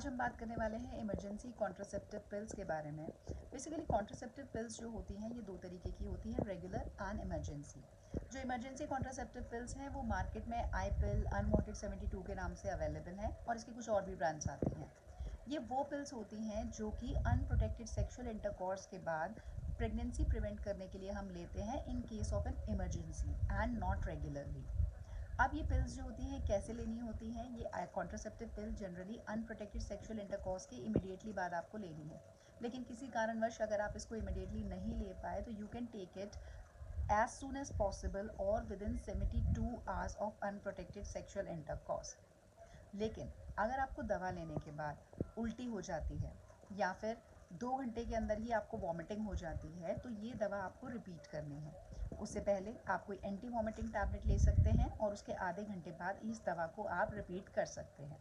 आज हम बात करने वाले हैं इमरजेंसी कॉन्ट्रासेप्टिव पिल्स के बारे में। बेसिकली कॉन्ट्रासेप्टिव पिल्स जो होती हैं ये दो तरीके की होती हैं, रेगुलर एंड इमरजेंसी। जो इमरजेंसी कॉन्ट्रासेप्टिव पिल्स हैं वो मार्केट में आई पिल अनवांटेड 72 के नाम से अवेलेबल हैं और इसकी कुछ और भी ब्रांड्स आती हैं। ये वो पिल्स होती हैं जो कि अनप्रोटेक्टेड सेक्सुअल इंटरकॉर्स के बाद प्रेगनेंसी प्रिवेंट करने के लिए हम लेते हैं इन case of an emergency and not regularly. अब ये पिल्स जो होती हैं कैसे लेनी होती हैं, ये कॉन्ट्रासेप्टिव पिल जनरली अनप्रोटेक्टेड सेक्सुअल इंटरकॉर्स के इमीडिएटली बाद आपको लेनी है। लेकिन किसी कारणवश अगर आप इसको इमीडिएटली नहीं ले पाए तो you can take it as soon as possible और within 72 hours of unprotected sexual intercourse. लेकिन अगर आपको दवा लेने के बाद उल्टी हो जाती है या फिर 2 घंटे के अंदर ही आपको वॉमिटिंग हो जाती है तो ये दवा आपको रिपीट करनी है। उससे पहले आप कोई एंटी वॉमिटिंग टैबलेट ले सकते हैं और उसके आधे घंटे बाद इस दवा को आप रिपीट कर सकते हैं।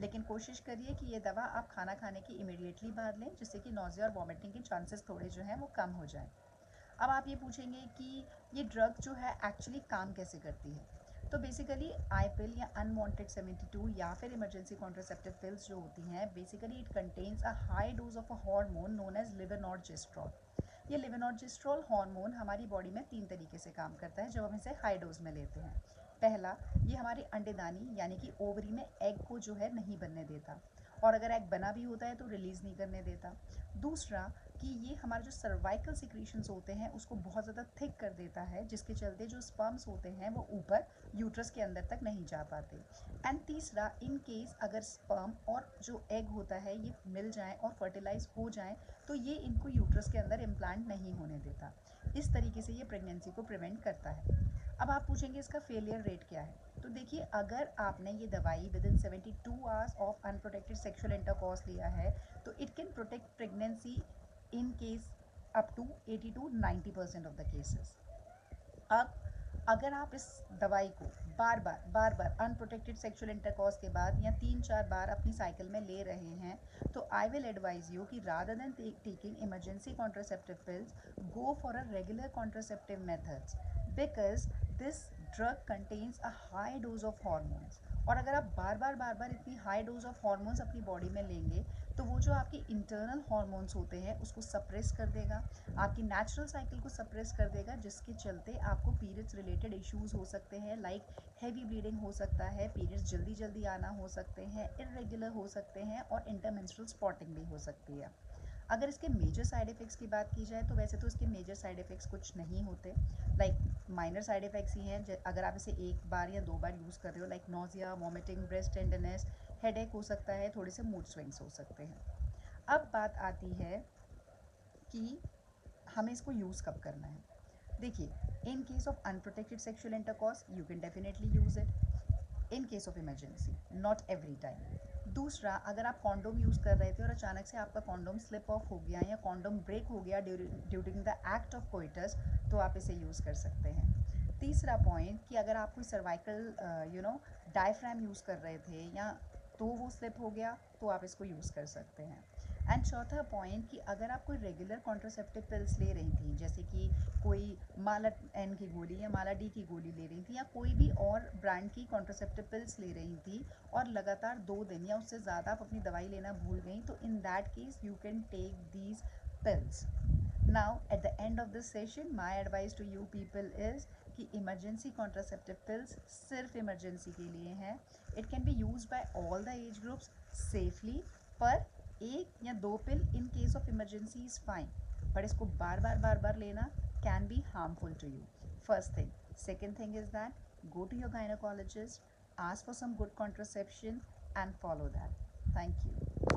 लेकिन कोशिश करिए कि ये दवा आप खाना खाने की इमीडिएटली बाद लें, जिससे कि नॉज़िया और वॉमिटिंग के चांसेस थोड़े जो हैं वो कम हो जाएं। अब आप ये पूछेंगे कि ये ड्रग जो है एक्चुअली काम कैसे करती है। तो बेसिकली आई पिल या अनवांटेड 72 या फिर इमरजेंसी कॉन्ट्रासेप्टिव पिल्स जो होती हैं, basically it contains a high dose of a hormone known as levonorgestrel. ये लेवोनॉर्जेस्ट्रॉल हार्मोन हमारी बॉडी में 3 तरीके से काम करता है जब हम इसे हाई डोज में लेते हैं। पहला, ये हमारी अंडेदानी यानी कि ओवरी में एग को जो है नहीं बनने देता, और अगर एग बना भी होता है तो रिलीज़ नहीं करने देता। दूसरा, कि ये हमारे जो सर्वाइकल सिक्रीशंस होते हैं उसको बहुत ज़्यादा थिक कर देता है, जिसके चलते जो स्पर्म्स होते हैं वो ऊपर यूट्रस के अंदर तक नहीं जा पाते। एंड तीसरा, इन केस अगर स्पर्म और जो एग होता है ये मिल जाए और फर्टिलाइज हो जाए तो ये इनको यूट्रस के अंदर इम्प्लांट नहीं होने देता। इस तरीके से ये प्रेगनेंसी को प्रिवेंट करता है। अब आप पूछेंगे इसका फेलियर रेट क्या है। तो देखिए, अगर आपने ये दवाई within 72 hours of unprotected sexual intercourse लिया है तो it can protect pregnancy in case up to 80 to 90% of the cases. अब अगर आप इस दवाई को बार बार अनप्रोटेक्टेड सेक्सुअल इंटरकॉर्स के बाद या 3-4 बार अपनी साइकिल में ले रहे हैं तो आई विल एडवाइज यू कि rather than taking emergency contraceptive pills, go for a regular contraceptive methods because this drug contains a high dose of hormones. और अगर आप बार बार इतनी हाई डोज ऑफ हॉर्मोन्स अपनी बॉडी में लेंगे तो वो जो आपके इंटरनल हॉर्मोन्स होते हैं उसको सप्रेस कर देगा, आपकी नेचुरल साइकिल को सप्रेस कर देगा, जिसके चलते आपको पीरियड्स रिलेटेड इश्यूज हो सकते हैं, लाइक हैवी ब्लीडिंग हो सकता है, पीरियड्स जल्दी जल्दी आना हो सकते हैं, इरेगुलर हो सकते हैं और इंटरमेंस्ट्रुअल स्पॉटिंग भी हो सकती है। अगर इसके मेजर साइड इफ़ेक्ट्स की बात की जाए तो वैसे तो इसके मेजर साइड इफ़ेक्ट्स कुछ नहीं होते, लाइक माइनर साइड इफ़ेक्ट्स ही हैं अगर आप इसे 1 बार या 2 बार यूज़ कर रहे हो, like nausea, vomiting, breast tenderness, headache हो सकता है, थोड़े से मूड स्विंग्स हो सकते हैं। अब बात आती है कि हमें इसको यूज़ कब करना है। देखिए, इन case of unprotected sexual intercourse you can definitely use it, in case of emergency not every time. दूसरा, अगर आप कॉन्डोम यूज़ कर रहे थे और अचानक से आपका कॉन्डोम स्लिप ऑफ हो गया या कॉन्डोम ब्रेक हो गया during the act of coitus तो आप इसे यूज़ कर सकते हैं। तीसरा पॉइंट, कि अगर आप कोई सर्वाइकल डायफ्राम यूज़ कर रहे थे या तो वो स्लिप हो गया तो आप इसको यूज़ कर सकते हैं। एंड चौथा पॉइंट, कि अगर आप कोई रेगुलर कॉन्ट्रासेप्टिव पिल्स ले रही थी, जैसे कि कोई माला एन की गोली या माला डी की गोली ले रही थी या कोई भी और ब्रांड की कॉन्ट्रासेप्टिव पिल्स ले रही थी और लगातार 2 दिन या उससे ज़्यादा आप अपनी दवाई लेना भूल गई, तो in that case you can take these pills. Now at the end of this session my advice to you people is कि इमरजेंसी कॉन्ट्रासेप्टिव पिल्स सिर्फ इमरजेंसी के लिए हैं। It can be use by all the age groups safely, पर 1 या 2 pill in case of emergency is fine, but इसको बार बार लेना can be harmful to you. First thing. Second thing is that go to your gynecologist, ask for some good contraception and follow that. Thank you.